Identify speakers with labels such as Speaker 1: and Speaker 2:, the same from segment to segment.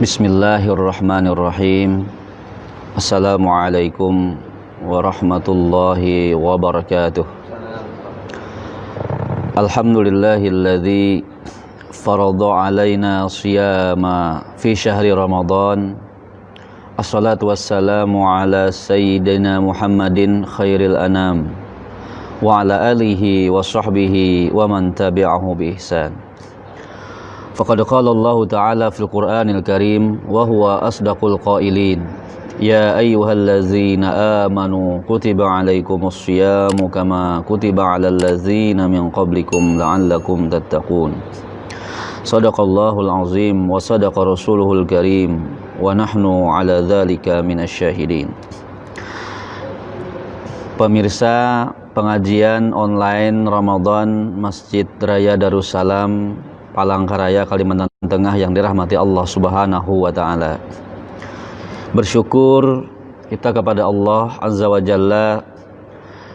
Speaker 1: Bismillahirrahmanirrahim. Assalamualaikum warahmatullahi wabarakatuh. Alhamdulillahilladzi farada alaina siyama fi syahri Ramadan. Assalatu wassalamu ala sayyidina Muhammadin khairil anam wa ala alihi wa sahbihi wa man tabi'ahu bi ihsan. Faqad qala Allah Ta'ala fil Qur'anil Karim wa huwa asdaqul qailin. Ya ayyuhallazina amanu kutiba alaikumus syiyamu kama kutiba alal ladzina min qablikum la'allakum tattaqun. Shadaqallahul azim wa sadaqa rasuluhul karim wa nahnu ala dzalika minasyahidin. Pemirsa pengajian online Ramadan Masjid Raya Darussalam Palangkaraya, Kalimantan Tengah yang dirahmati Allah Subhanahu wa Ta'ala. Bersyukur kita kepada Allah Azza wa Jalla,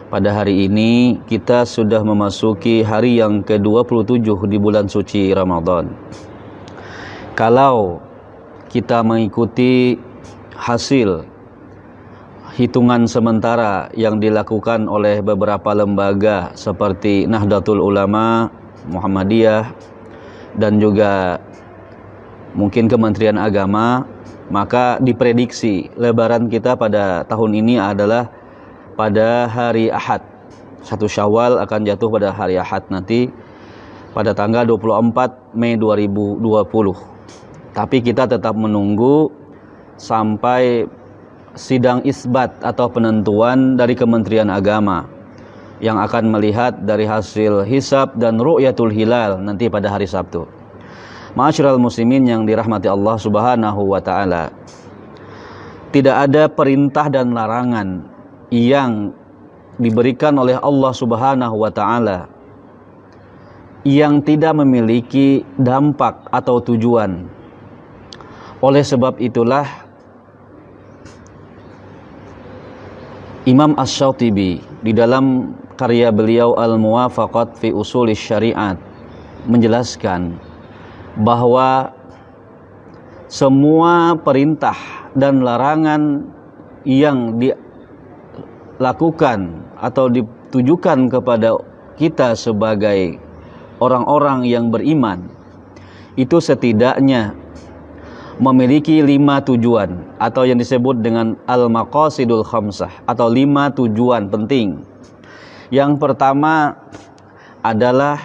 Speaker 1: pada hari ini kita sudah memasuki hari yang ke-27 di bulan suci Ramadan. Kalau kita mengikuti hasil hitungan sementara yang dilakukan oleh beberapa lembaga seperti Nahdlatul Ulama, Muhammadiyah, dan juga mungkin Kementerian Agama, maka diprediksi lebaran kita pada tahun ini adalah pada hari Ahad. 1 Syawal akan jatuh pada hari Ahad nanti pada tanggal 24 Mei 2020. Tapi kita tetap menunggu sampai sidang isbat atau penentuan dari Kementerian Agama yang akan melihat dari hasil hisab dan ru'yatul hilal nanti pada hari Sabtu. Ma'asyiral muslimin yang dirahmati Allah Subhanahu wa Ta'ala, tidak ada perintah dan larangan yang diberikan oleh Allah Subhanahu wa Ta'ala yang tidak memiliki dampak atau tujuan. Oleh sebab itulah Imam Asy-Syatibi di dalam karya beliau Al-Muwafaqat fi Usulis Syariat menjelaskan bahwa semua perintah dan larangan yang dilakukan atau ditujukan kepada kita sebagai orang-orang yang beriman itu setidaknya memiliki 5 tujuan atau yang disebut dengan al-maqasidul khamsah atau 5 tujuan penting. Yang pertama adalah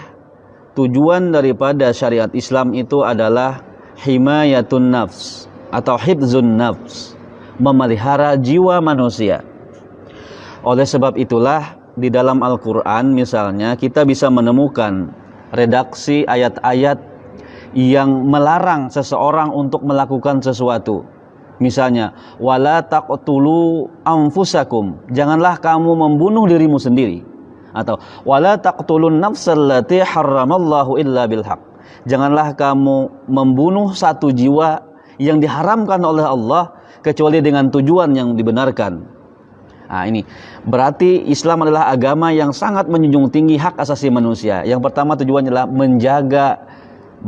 Speaker 1: tujuan daripada syariat Islam itu adalah himayatun nafs atau hifzun nafs, memelihara jiwa manusia. Oleh sebab itulah di dalam Al-Quran misalnya kita bisa menemukan redaksi ayat-ayat yang melarang seseorang untuk melakukan sesuatu. Misalnya, wala taqtulu anfusakum, janganlah kamu membunuh dirimu sendiri. Atau wala taqtulun nafsal lati harramallahu illa bilhaq, janganlah kamu membunuh satu jiwa yang diharamkan oleh Allah kecuali dengan tujuan yang dibenarkan. Nah, ini berarti Islam adalah agama yang sangat menjunjung tinggi hak asasi manusia. Yang pertama tujuannya adalah menjaga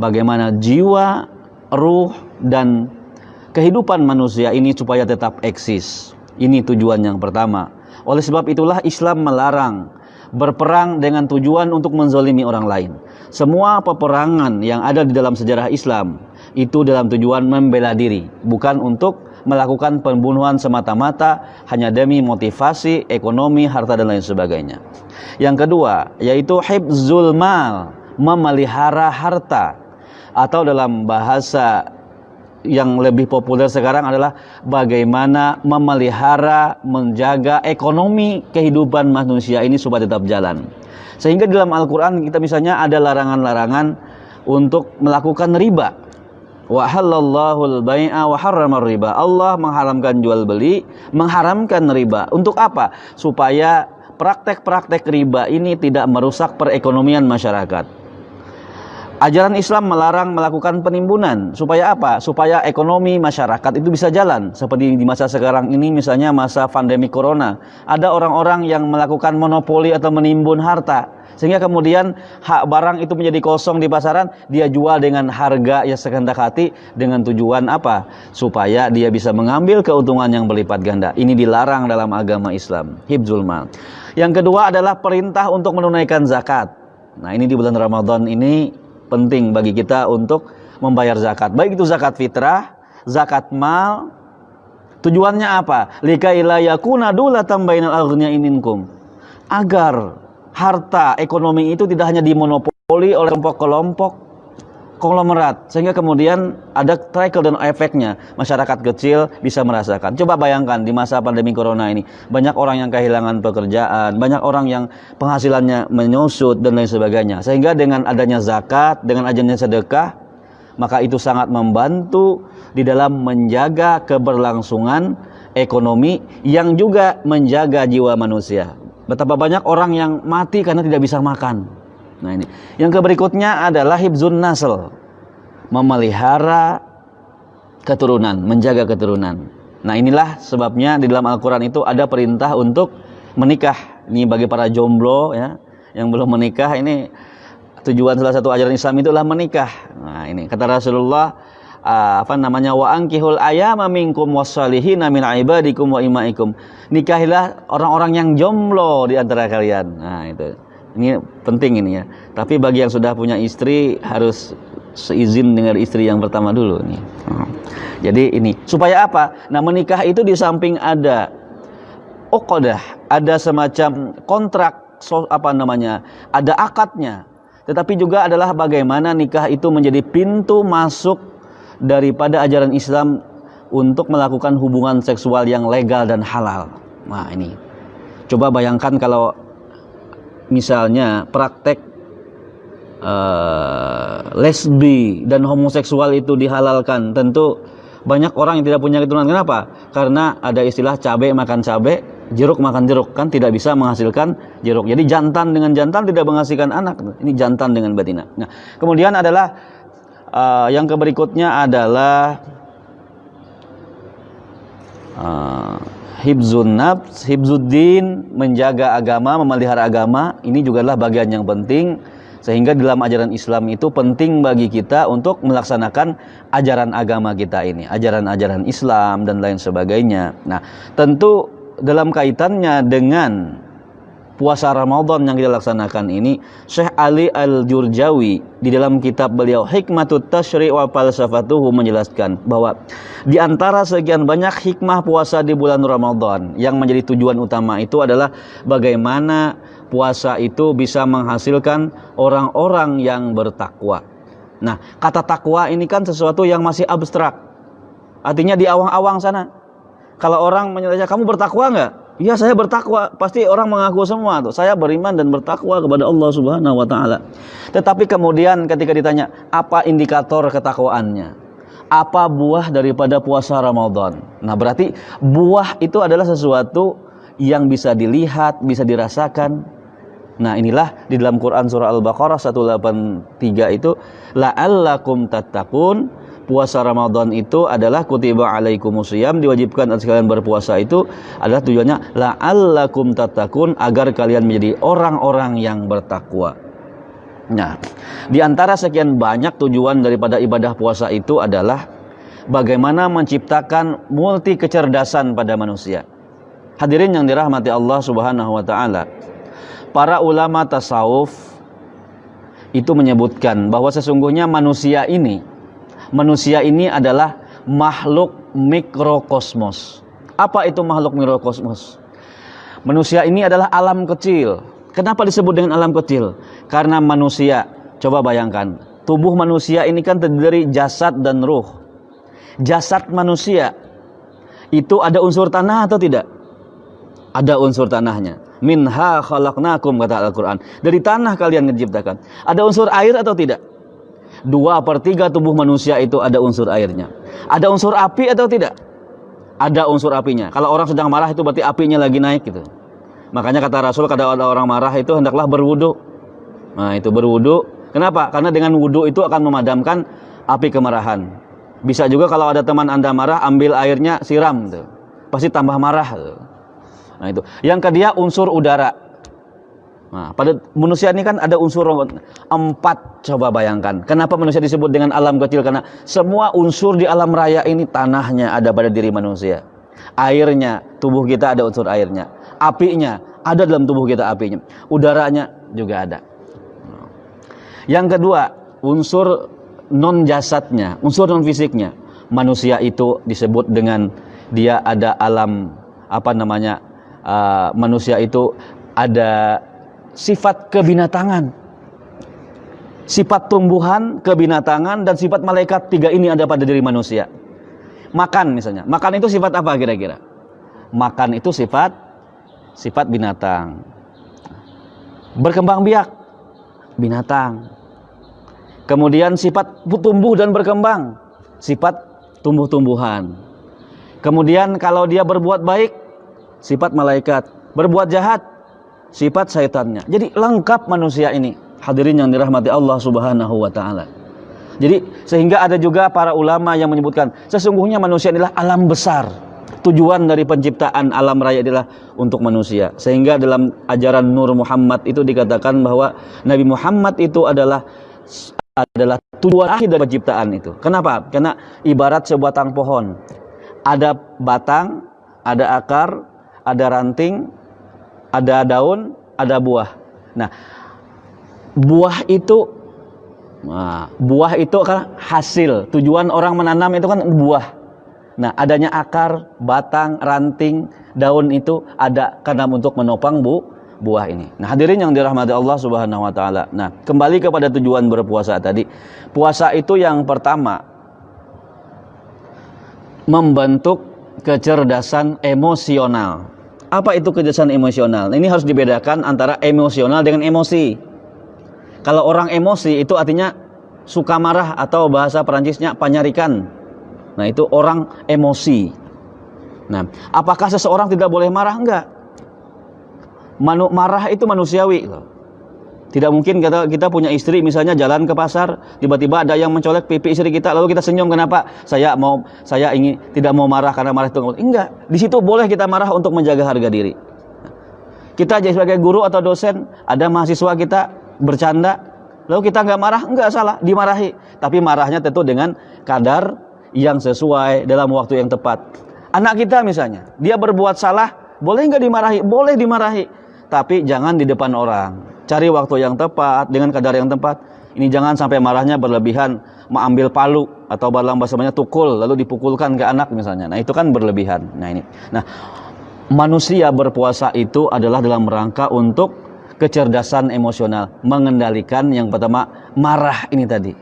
Speaker 1: bagaimana jiwa, ruh, dan kehidupan manusia ini supaya tetap eksis. Ini tujuan yang pertama. Oleh sebab itulah Islam melarang berperang dengan tujuan untuk menzalimi orang lain. Semua peperangan yang ada di dalam sejarah Islam itu dalam tujuan membela diri, bukan untuk melakukan pembunuhan semata-mata hanya demi motivasi, ekonomi, harta dan lain sebagainya. Yang kedua yaitu hifzul mal, memelihara harta, atau dalam bahasa yang lebih populer sekarang adalah bagaimana memelihara, menjaga ekonomi kehidupan manusia ini supaya tetap jalan. Sehingga di dalam Al-Quran kita misalnya ada larangan-larangan untuk melakukan riba. Wa halallahu al-bai'a wa harramar riba. Allah mengharamkan jual beli, mengharamkan riba. Untuk apa? Supaya praktek-praktek riba ini tidak merusak perekonomian masyarakat. Ajaran Islam melarang melakukan penimbunan. Supaya apa? Supaya ekonomi masyarakat itu bisa jalan. Seperti di masa sekarang ini, misalnya masa pandemi corona, ada orang-orang yang melakukan monopoli atau menimbun harta, sehingga kemudian hak barang itu menjadi kosong di pasaran, dia jual dengan harga yang sekehendak hati, dengan tujuan apa? Supaya dia bisa mengambil keuntungan yang berlipat ganda. Ini dilarang dalam agama Islam. Hibzul mal. Yang kedua adalah perintah untuk menunaikan zakat. Nah, ini di bulan Ramadan ini penting bagi kita untuk membayar zakat. Baik itu zakat fitrah, zakat mal. Tujuannya apa? Likai la yakuna dulatan bainal aghniya'i minkum. Agar harta ekonomi itu tidak hanya dimonopoli oleh kelompok-kelompok konglomerat, sehingga kemudian ada trickle down efeknya, masyarakat kecil bisa merasakan. Coba bayangkan di masa pandemi corona ini, banyak orang yang kehilangan pekerjaan, banyak orang yang penghasilannya menyusut dan lain sebagainya. Sehingga dengan adanya zakat, dengan adanya sedekah, maka itu sangat membantu di dalam menjaga keberlangsungan ekonomi yang juga menjaga jiwa manusia. Betapa banyak orang yang mati karena tidak bisa makan. Nah, ini. Yang berikutnya adalah hibzun nasl, memelihara keturunan, menjaga keturunan. Nah, inilah sebabnya di dalam Al-Quran itu ada perintah untuk menikah. Ini bagi para jomblo ya, yang belum menikah, ini tujuan salah satu ajaran Islam itulah menikah. Nah, ini kata Rasulullah, wa ankihul ayama minkum wassalihina min ibadikum wa imaikum. Nikahilah orang-orang yang jomblo di antara kalian. Nah, itu. Ini penting ini ya. Tapi bagi yang sudah punya istri harus seizin dengan istri yang pertama dulu nih. Jadi ini supaya apa? Nah, menikah itu di samping ada uqadah, ada semacam kontrak, ada akadnya. Tetapi juga adalah bagaimana nikah itu menjadi pintu masuk daripada ajaran Islam untuk melakukan hubungan seksual yang legal dan halal. Nah, ini. Coba bayangkan kalau misalnya praktek lesbi dan homoseksual itu dihalalkan, tentu banyak orang yang tidak punya keturunan. Kenapa? Karena ada istilah cabai makan cabai, jeruk makan jeruk, kan tidak bisa menghasilkan jeruk. Jadi jantan dengan jantan tidak menghasilkan anak. Ini jantan dengan betina. Nah, kemudian adalah yang berikutnya adalah hibzun nafs, hibzuddin, menjaga agama, memelihara agama. Ini juga adalah bagian yang penting, sehingga dalam ajaran Islam itu penting bagi kita untuk melaksanakan ajaran agama kita ini, ajaran-ajaran Islam dan lain sebagainya. Nah, tentu dalam kaitannya dengan puasa Ramadan yang kita laksanakan ini, Syekh Ali Al-Jurjawi di dalam kitab beliau Hikmatut Tasyri' wa Falsafatuhu menjelaskan bahwa di antara sekian banyak hikmah puasa di bulan Ramadan yang menjadi tujuan utama itu adalah bagaimana puasa itu bisa menghasilkan orang-orang yang bertakwa. Nah, kata takwa ini kan sesuatu yang masih abstrak. Artinya di awang-awang sana. Kalau orang menanya, kamu bertakwa enggak? Ya, saya bertakwa. Pasti orang mengaku semua tuh, saya beriman dan bertakwa kepada Allah Subhanahu wa taala. Tetapi kemudian ketika ditanya, apa indikator ketakwaannya? Apa buah daripada puasa Ramadan? Nah, berarti buah itu adalah sesuatu yang bisa dilihat, bisa dirasakan. Nah, inilah di dalam Quran surah Al-Baqarah 183 itu, la'allakum tattaqun. Puasa Ramadan itu adalah kutiba alaikumusiyam, diwajibkan atas kalian berpuasa, itu adalah tujuannya la'allakum tattaqun, agar kalian menjadi orang-orang yang bertakwa. Nah, di antara sekian banyak tujuan daripada ibadah puasa itu adalah bagaimana menciptakan multi kecerdasan pada manusia. Hadirin yang dirahmati Allah Subhanahu wa taala. Para ulama tasawuf itu menyebutkan bahwa sesungguhnya manusia ini adalah makhluk mikrokosmos. Apa itu makhluk mikrokosmos? Manusia ini adalah alam kecil. Kenapa disebut dengan alam kecil? Karena manusia, coba bayangkan, tubuh manusia ini kan terdiri dari jasad dan ruh. Jasad manusia itu ada unsur tanah atau tidak? Ada unsur tanahnya. Minha khalaqnakum, kata Al-Quran. Dari tanah kalian diciptakan. Ada unsur air atau tidak? 2/3 tubuh manusia itu ada unsur airnya. Ada unsur api atau tidak? Ada unsur apinya. Kalau orang sedang marah itu berarti apinya lagi naik gitu. Makanya kata Rasul, kalau ada orang marah itu hendaklah berwudu. Nah, itu berwudu Kenapa? Karena dengan wudhu itu akan memadamkan api kemarahan. Bisa juga kalau ada teman Anda marah, ambil airnya, siram tuh. Pasti tambah marah tuh. Nah itu. Yang kedua, unsur udara. Nah, pada manusia ini kan ada unsur 4. Coba bayangkan. Kenapa manusia disebut dengan alam kecil? Karena semua unsur di alam raya ini, tanahnya ada pada diri manusia. Airnya, tubuh kita ada unsur airnya. Apinya, ada dalam tubuh kita apinya. Udaranya juga ada. Yang kedua, unsur non jasadnya, unsur non fisiknya. Manusia itu disebut dengan dia ada alam manusia itu ada sifat kebinatangan, sifat tumbuhan, kebinatangan, dan sifat malaikat. 3 ini ada pada diri manusia. Makan misalnya, makan itu sifat apa kira-kira? Makan itu sifat binatang. Berkembang biak, binatang. Kemudian sifat tumbuh dan berkembang, sifat tumbuh-tumbuhan. Kemudian kalau dia berbuat baik, sifat malaikat. Berbuat jahat, sifat syaitannya. Jadi lengkap manusia ini. Hadirin yang dirahmati Allah Subhanahu wa taala. Jadi sehingga ada juga para ulama yang menyebutkan sesungguhnya manusia adalah alam besar. Tujuan dari penciptaan alam raya adalah untuk manusia. Sehingga dalam ajaran Nur Muhammad itu dikatakan bahwa Nabi Muhammad itu adalah tujuan akhir dari penciptaan itu. Kenapa? Karena ibarat sebatang pohon. Ada batang, ada akar, ada ranting, ada daun, ada buah. Nah, buah itu kan hasil. Tujuan orang menanam itu kan buah. Nah, adanya akar, batang, ranting, daun itu ada karena untuk menopang buah ini. Nah, hadirin yang dirahmati Allah Subhanahu wa taala. Nah, kembali kepada tujuan berpuasa tadi. Puasa itu yang pertama membentuk kecerdasan emosional. Apa itu kecerdasan emosional? Ini harus dibedakan antara emosional dengan emosi. Kalau orang emosi itu artinya suka marah atau bahasa Perancisnya panyarikan. Nah, itu orang emosi. Nah, apakah seseorang tidak boleh marah? Enggak. Marah itu manusiawi. Tidak mungkin kita punya istri misalnya jalan ke pasar, tiba-tiba ada yang mencolek pipi istri kita, lalu kita senyum. Kenapa? Saya ingin tidak mau marah karena marah itu enggak. Di situ boleh kita marah untuk menjaga harga diri. Kita jadi sebagai guru atau dosen, ada mahasiswa kita bercanda, lalu kita enggak marah, enggak salah, dimarahi. Tapi marahnya tentu dengan kadar yang sesuai dalam waktu yang tepat. Anak kita misalnya, dia berbuat salah, boleh enggak dimarahi? Boleh dimarahi. Tapi jangan di depan orang. Cari waktu yang tepat dengan kadar yang tepat. Ini jangan sampai marahnya berlebihan, mengambil palu atau dalam bahasa tukul lalu dipukulkan ke anak misalnya. Nah, itu kan berlebihan. Nah, manusia berpuasa itu adalah dalam rangka untuk kecerdasan emosional, mengendalikan yang pertama marah ini tadi.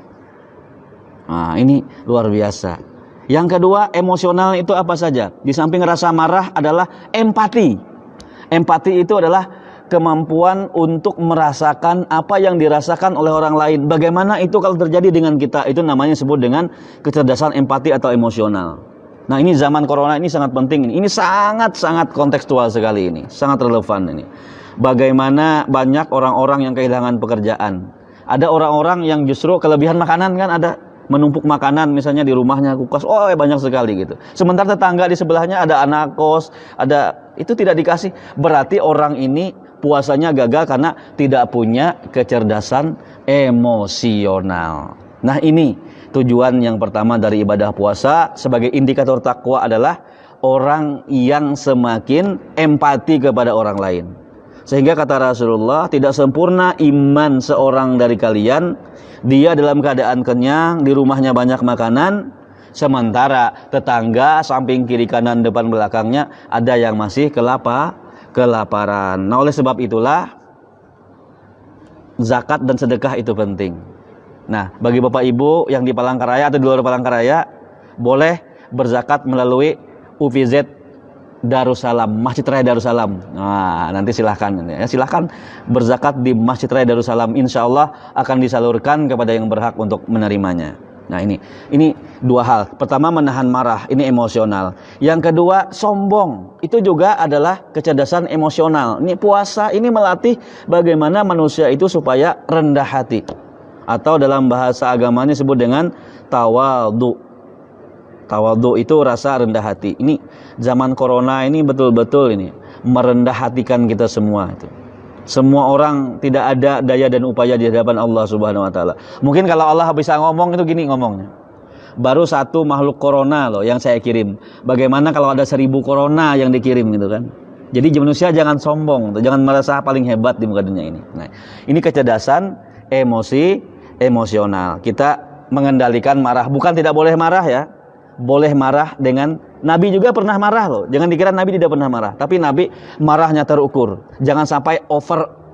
Speaker 1: Nah, ini luar biasa. Yang kedua, emosional itu apa saja? Di samping rasa marah adalah empati. Empati itu adalah kemampuan untuk merasakan apa yang dirasakan oleh orang lain. Bagaimana itu kalau terjadi dengan kita? Itu namanya disebut dengan kecerdasan empati atau emosional. Nah, ini zaman corona ini sangat penting. Ini sangat-sangat kontekstual sekali ini. Sangat relevan ini. Bagaimana banyak orang-orang yang kehilangan pekerjaan. Ada orang-orang yang justru kelebihan makanan kan ada. Menumpuk makanan misalnya di rumahnya kulkas, banyak sekali gitu. Sementara tetangga di sebelahnya ada anak kos, itu tidak dikasih. Berarti orang ini puasanya gagal karena tidak punya kecerdasan emosional. Nah, ini tujuan yang pertama dari ibadah puasa sebagai indikator takwa adalah orang yang semakin empati kepada orang lain. Sehingga kata Rasulullah, tidak sempurna iman seorang dari kalian, dia dalam keadaan kenyang, di rumahnya banyak makanan, sementara tetangga samping kiri kanan depan belakangnya ada yang masih kelaparan. Nah, oleh sebab itulah zakat dan sedekah itu penting. Nah, bagi Bapak Ibu yang di Palangkaraya atau di luar Palangkaraya, boleh berzakat melalui UVZ Darussalam, Masjid Raya Darussalam. Nah, nanti silahkan berzakat di Masjid Raya Darussalam. Insya Allah akan disalurkan kepada yang berhak untuk menerimanya. Nah, ini dua hal. Pertama, menahan marah, ini emosional. Yang kedua, sombong. Itu juga adalah kecerdasan emosional. Ini puasa ini melatih bagaimana manusia itu supaya rendah hati. atau dalam bahasa agamanya disebut dengan tawadhu. Tawadhu itu rasa rendah hati. Ini zaman corona ini betul-betul ini merendah hatikan kita semua itu. Semua orang tidak ada daya dan upaya di hadapan Allah Subhanahu wa taala. Mungkin kalau Allah bisa ngomong itu gini ngomongnya. Baru satu makhluk corona loh yang saya kirim. Bagaimana kalau ada 1000 corona yang dikirim gitu kan? Jadi manusia jangan sombong, jangan merasa paling hebat di muka dunia ini. Nah, ini kecerdasan emosional. Kita mengendalikan marah. Bukan tidak boleh marah ya. Boleh marah dengan Nabi juga pernah marah loh. Jangan dikira Nabi tidak pernah marah. Tapi Nabi marahnya terukur. Jangan sampai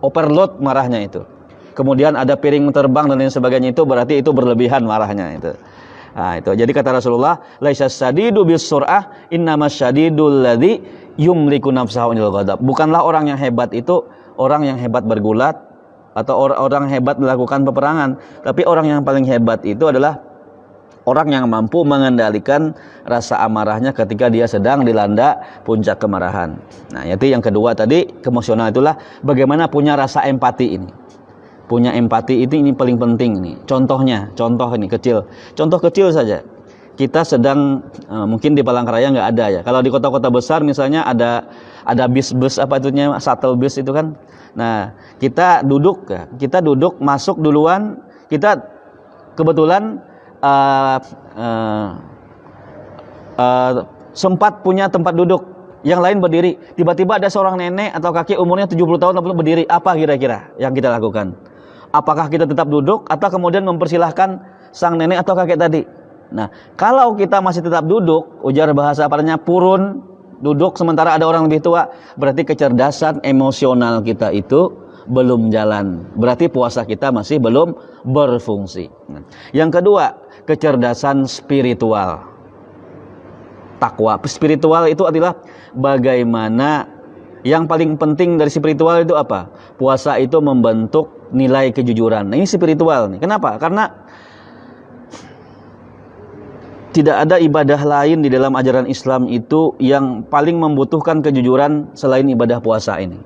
Speaker 1: overload marahnya itu. Kemudian ada piring terbang dan lain sebagainya, itu berarti itu berlebihan marahnya itu. Nah, itu. Jadi kata Rasulullah, laisas sadidu bis sur'ah, innamas syadidul ladzi yumliku nafsahu anil ghadab. Bukanlah orang yang hebat itu orang yang hebat bergulat atau orang hebat melakukan peperangan, tapi orang yang paling hebat itu adalah orang yang mampu mengendalikan rasa amarahnya ketika dia sedang dilanda puncak kemarahan. Nah, itu yang kedua tadi, emosional itulah bagaimana punya rasa empati ini. Punya empati ini paling penting nih. Contoh ini kecil. Contoh kecil saja. Kita sedang mungkin di Palangkaraya nggak ada ya. Kalau di kota-kota besar misalnya ada bis apa itunya, shuttle bus itu kan. Nah, kita duduk masuk duluan. Kita kebetulan sempat punya tempat duduk, yang lain berdiri. Tiba-tiba ada seorang nenek atau kakek umurnya 70 tahun berdiri. Apa kira-kira yang kita lakukan? Apakah kita tetap duduk atau kemudian mempersilahkan sang nenek atau kakek tadi? Nah, kalau kita masih tetap duduk, ujar bahasa aparnya purun, duduk sementara ada orang lebih tua, berarti kecerdasan emosional kita itu belum jalan. Berarti puasa kita masih belum berfungsi. Nah, yang kedua, kecerdasan spiritual. Takwa. Spiritual itu adalah bagaimana yang paling penting dari spiritual itu apa? Puasa itu membentuk nilai kejujuran. Nah, ini spiritual nih. Kenapa? Karena tidak ada ibadah lain di dalam ajaran Islam itu yang paling membutuhkan kejujuran selain ibadah puasa ini.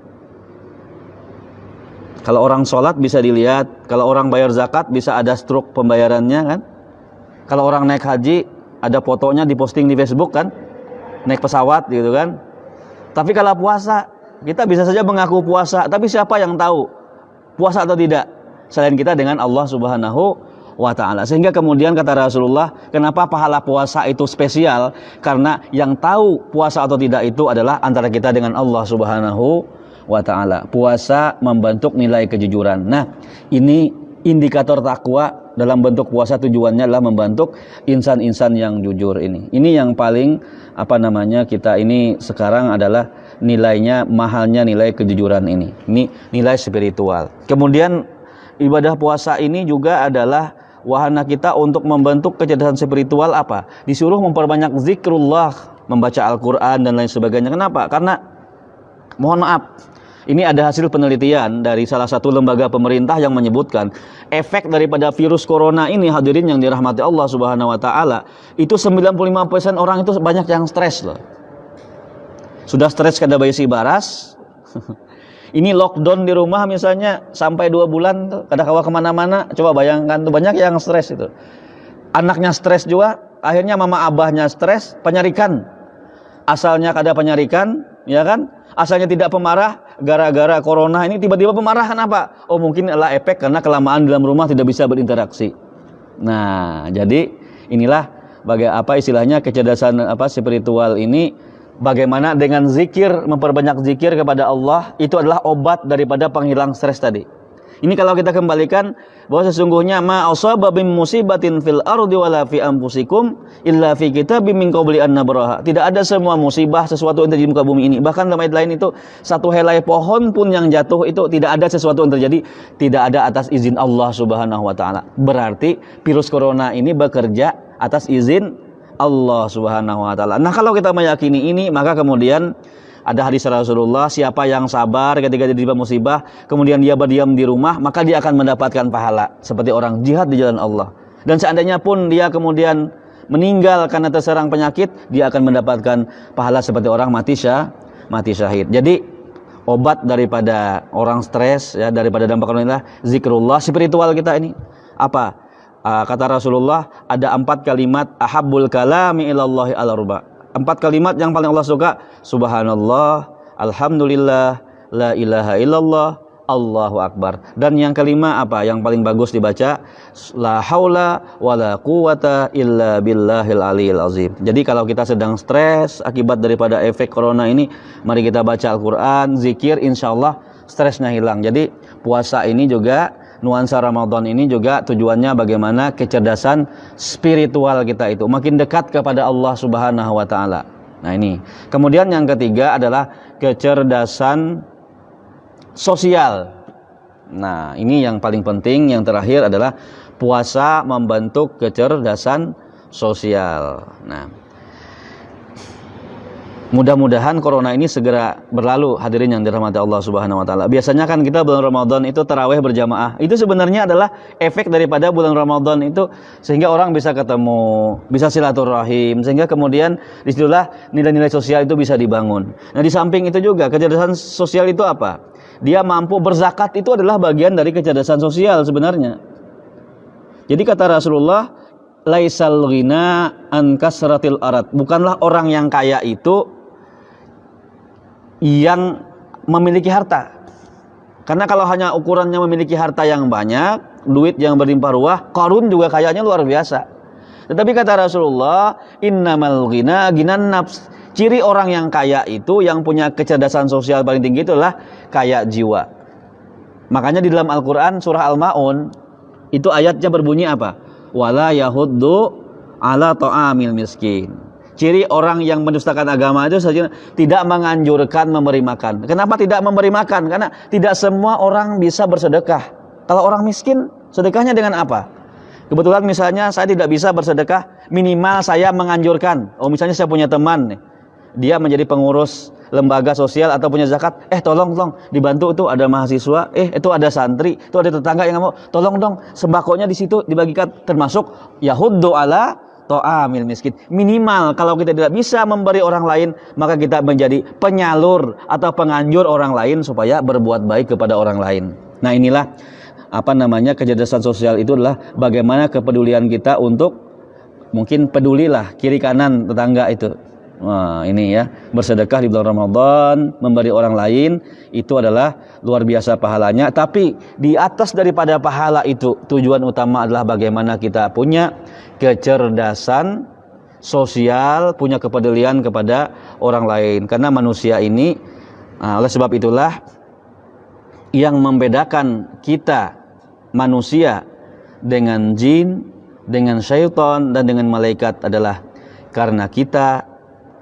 Speaker 1: Kalau orang sholat bisa dilihat, kalau orang bayar zakat bisa ada struk pembayarannya kan. Kalau orang naik haji ada fotonya diposting di Facebook kan, naik pesawat gitu kan. Tapi kalau puasa, kita bisa saja mengaku puasa, tapi siapa yang tahu puasa atau tidak selain kita dengan Allah Subhanahu wa ta'ala. Sehingga kemudian kata Rasulullah, kenapa pahala puasa itu spesial? Karena yang tahu puasa atau tidak itu adalah antara kita dengan Allah Subhanahu wa ta'ala. Puasa membentuk nilai kejujuran. Nah, ini indikator takwa dalam bentuk puasa, tujuannya adalah membentuk insan-insan yang jujur ini. Ini yang paling kita ini sekarang adalah nilainya, mahalnya nilai kejujuran ini. Ini nilai spiritual. Kemudian ibadah puasa ini juga adalah wahana kita untuk membentuk kecerdasan spiritual apa? Disuruh memperbanyak zikrullah, membaca Al-Quran dan lain sebagainya. Kenapa? Karena mohon maaf, ini ada hasil penelitian dari salah satu lembaga pemerintah yang menyebutkan efek daripada virus corona ini, hadirin yang dirahmati Allah Subhanahu wa taala, itu 95% orang itu banyak yang stres loh. Sudah stres kada bayi si baras. Ini lockdown di rumah misalnya sampai 2 bulan tuh, kada kawa kemana-mana. Coba bayangkan tuh, banyak yang stres itu. Anaknya stres juga, akhirnya mama abahnya stres, penyarikan. Asalnya kada penyarikan, ya kan? Asalnya tidak pemarah, gara-gara corona ini tiba-tiba pemarah. Kenapa? Oh, mungkin adalah efek karena kelamaan dalam rumah tidak bisa berinteraksi. Nah, jadi inilah istilahnya kecerdasan spiritual ini. Bagaimana dengan zikir, memperbanyak zikir kepada Allah, itu adalah obat daripada penghilang stres tadi. Ini kalau kita kembalikan bahwa sesungguhnya ma asaba bim musibatin fil ardi wala fi anfusikum illa fi kitabim min qabli an nabraha. Tidak ada semua musibah sesuatu yang terjadi di muka bumi ini. Bahkan dalam ayat lain itu satu helai pohon pun yang jatuh itu tidak ada sesuatu yang terjadi tidak ada atas izin Allah Subhanahu wa taala. Berarti virus corona ini bekerja atas izin Allah Subhanahu wa taala. Nah, kalau kita meyakini ini, maka kemudian ada hadis Rasulullah, siapa yang sabar ketika diterima musibah, kemudian dia berdiam di rumah, maka dia akan mendapatkan pahala seperti orang jihad di jalan Allah. Dan seandainya pun dia kemudian meninggal karena terserang penyakit, dia akan mendapatkan pahala seperti orang mati syahid. Jadi obat daripada orang stres ya, daripada dampak corona, zikrullah spiritual kita ini. Apa? Kata Rasulullah, ada 4 kalimat ahabbul kalami ilallahi al-arba. 4 kalimat yang paling Allah suka, subhanallah, alhamdulillah, la ilaha illallah, Allahu akbar. Dan yang kelima apa? Yang paling bagus dibaca, la haula wala quwata illa billahil aliyil azim. Jadi kalau kita sedang stres akibat daripada efek corona ini, mari kita baca Al-Qur'an, zikir, insyaallah stresnya hilang. Jadi puasa ini juga, nuansa Ramadan ini juga tujuannya bagaimana kecerdasan spiritual kita itu makin dekat kepada Allah Subhanahu wa taala. Nah, ini. Kemudian yang ketiga adalah kecerdasan sosial. Nah, ini yang paling penting. Yang terakhir adalah puasa membentuk kecerdasan sosial. Nah, mudah-mudahan corona ini segera berlalu, hadirin yang dirahmati Allah Subhanahu wa taala. Biasanya kan kita bulan Ramadan itu tarawih berjamaah. Itu sebenarnya adalah efek daripada bulan Ramadan itu, sehingga orang bisa ketemu, bisa silaturahim, sehingga kemudian disitulah nilai-nilai sosial itu bisa dibangun. Nah, di samping itu juga kecerdasan sosial itu apa? Dia mampu berzakat, itu adalah bagian dari kecerdasan sosial sebenarnya. Jadi kata Rasulullah, laisal ghina an kasratil arad. Bukanlah orang yang kaya itu yang memiliki harta. Karena kalau hanya ukurannya memiliki harta yang banyak, duit yang berlimpah ruah, Qarun juga kayanya luar biasa. Tetapi kata Rasulullah, innamal ghina ghinan nafs. Ciri orang yang kaya itu, yang punya kecerdasan sosial paling tinggi, itulah kaya jiwa. Makanya di dalam Al-Qur'an surah Al-Maun itu ayatnya berbunyi apa? Wala yahuddu ala ta'amil miskin. Ciri orang yang mendustakan agama itu saja tidak menganjurkan memberi makan. Kenapa tidak memberi makan? Karena tidak semua orang bisa bersedekah. Kalau orang miskin, sedekahnya dengan apa? Kebetulan misalnya saya tidak bisa bersedekah, minimal saya menganjurkan. Oh, misalnya saya punya teman nih, dia menjadi pengurus lembaga sosial atau punya zakat, tolong dibantu, itu ada mahasiswa, itu ada santri, itu ada tetangga yang mau, tolong dong sembakonya di situ dibagikan, termasuk yahuddu ala ta'amil miskin. Minimal kalau kita tidak bisa memberi orang lain, maka kita menjadi penyalur atau penganjur orang lain supaya berbuat baik kepada orang lain. Nah, inilah kecerdasan sosial itu adalah bagaimana kepedulian kita untuk mungkin pedulilah kiri kanan tetangga itu. Wah, ini ya, bersedekah di bulan Ramadan, memberi orang lain, itu adalah luar biasa pahalanya. Tapi di atas daripada pahala itu, tujuan utama adalah bagaimana kita punya kecerdasan sosial, punya kepedulian kepada orang lain. Karena manusia ini, oleh sebab itulah yang membedakan kita manusia dengan jin, dengan syaitan, dan dengan malaikat adalah karena kita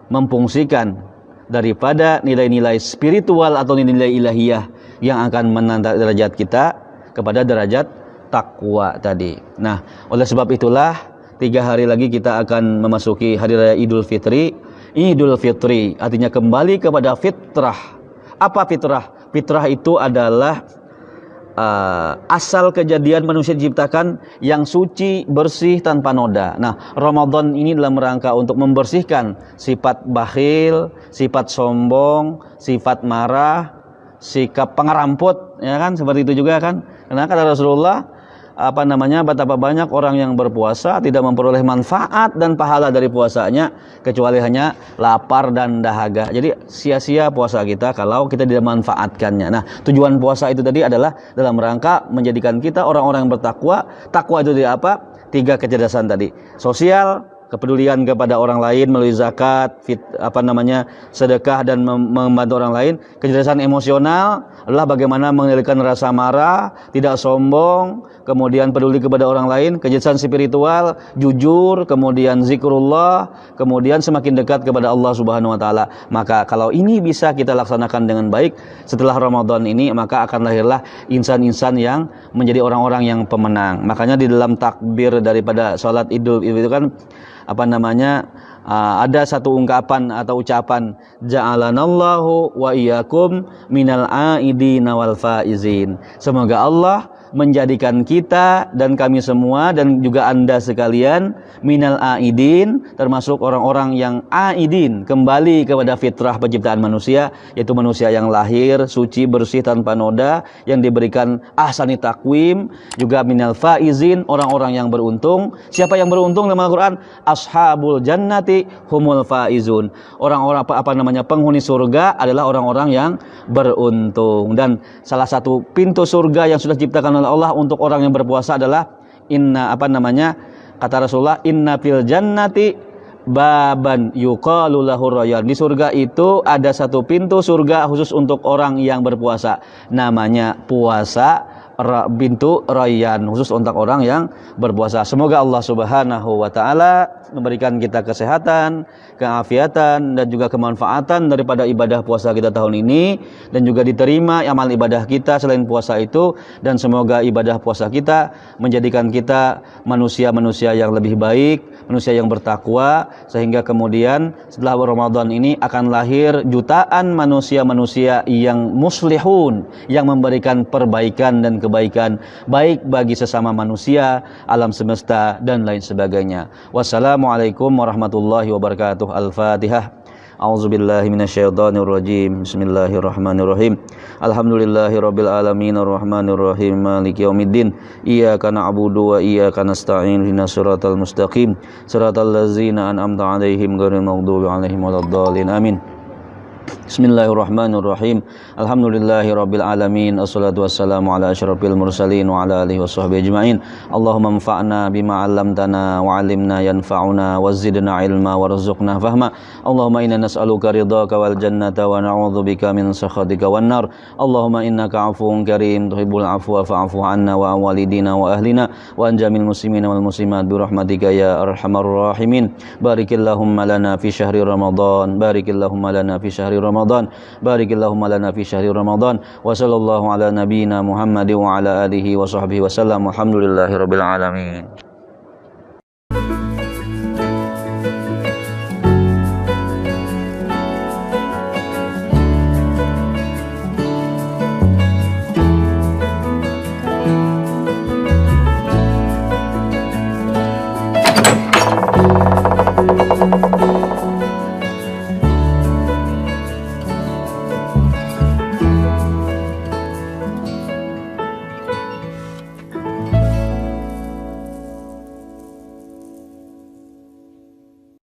Speaker 1: memfungsikan daripada nilai-nilai spiritual atau nilai ilahiyah yang akan menandakan derajat kita kepada derajat takwa tadi. Nah, oleh sebab itulah 3 hari lagi kita akan memasuki hari raya Idul Fitri. Idul Fitri artinya kembali kepada fitrah. Apa fitrah? Fitrah itu adalah asal kejadian manusia diciptakan yang suci, bersih, tanpa noda. Nah, Ramadan ini dalam rangka untuk membersihkan sifat bakhil, sifat sombong, sifat marah, sikap pengeramput, ya kan, seperti itu juga kan. Karena kata Rasulullah, betapa banyak orang yang berpuasa tidak memperoleh manfaat dan pahala dari puasanya kecuali hanya lapar dan dahaga. Jadi sia-sia puasa kita kalau kita tidak memanfaatkannya. Nah, tujuan puasa itu tadi adalah dalam rangka menjadikan kita orang-orang yang bertakwa. Takwa itu apa? 3 kecerdasan tadi. Sosial, kepedulian kepada orang lain melalui zakat, sedekah dan membantu orang lain. Kecerdasan emosional adalah bagaimana mengendalikan rasa marah, tidak sombong, kemudian peduli kepada orang lain. Kecerdasan spiritual, jujur, kemudian zikrullah, kemudian semakin dekat kepada Allah Subhanahu wa taala. Maka kalau ini bisa kita laksanakan dengan baik setelah Ramadan ini, maka akan lahirlah insan-insan yang menjadi orang-orang yang pemenang. Makanya di dalam takbir daripada salat Idul itu kan ada satu ungkapan atau ucapan, ja'alanallahu wa iyyakum minal aidina wal faizin. Semoga Allah menjadikan kita dan kami semua dan juga Anda sekalian minal aidin, termasuk orang-orang yang aidin, kembali kepada fitrah penciptaan manusia, yaitu manusia yang lahir suci, bersih, tanpa noda, yang diberikan ahsani takwim, juga minal faizin, orang-orang yang beruntung. Siapa yang beruntung dalam Al-Qur'an? Ashabul jannati humul faizun. Orang-orang penghuni surga adalah orang-orang yang beruntung. Dan salah satu pintu surga yang sudah diciptakan oleh Allah untuk orang yang berpuasa adalah kata Rasulullah, inna fil jannati baban yuqalu lahu rayyan. Di surga itu ada satu pintu surga khusus untuk orang yang berpuasa, namanya puasa, pintu rayyan, khusus untuk orang yang berpuasa. Semoga Allah Subhanahu wa taala memberikan kita kesehatan, keafiatan, dan juga kemanfaatan daripada ibadah puasa kita tahun ini, dan juga diterima amal ibadah kita selain puasa itu, dan semoga ibadah puasa kita menjadikan kita manusia-manusia yang lebih baik, manusia yang bertakwa, sehingga kemudian setelah Ramadan ini akan lahir jutaan manusia-manusia yang muslihun, yang memberikan perbaikan dan kebaikan baik bagi sesama manusia, alam semesta, dan lain sebagainya. Wassalamualaikum warahmatullahi wabarakatuh. Al-Fatihah. A'udzubillahi minasyaitonirrajim. Bismillahirrahmanirrahim. Alhamdulillahirabbil alamin arrahmanirrahim maliki yaumiddin. Iyyaka na'budu wa iyyaka nasta'in. Ihdinas siratal mustaqim. Siratal ladzina an'amta 'alaihim ghairil maghdubi 'alaihim waladdallin. Amin. Bismillahirrahmanirrahim. Alhamdulillahirabbil alamin. Assalatu wassalamu ala asyrafil mursalin wa ala alihi washabbihi ajmain. Allahumma anfa'na bima 'allamtana wa 'allimna yanfa'una wa zidna ilma warzuqna fahma. Allahumma inna nas'aluka ridhaka wal jannata wa na'udzubika min sakhatika wan nar. Allahumma innaka 'afuwun karim tuhibbul 'afwa fa'fu 'anna wa walidina wa ahlina wa an jamil muslimina wal muslimat bi rahmatika ya arhamar rahimin. Barikillahumma lana fi syahri Ramadan. Barikillahumma lana fi syahri Ramadan. Barikillahumma lana fi syahri Ramadan. Wa sallallahu ala nabiyyina Muhammad wa ala alihi wa sahbihi wa sallam. Alhamdulillahirabbil alamin.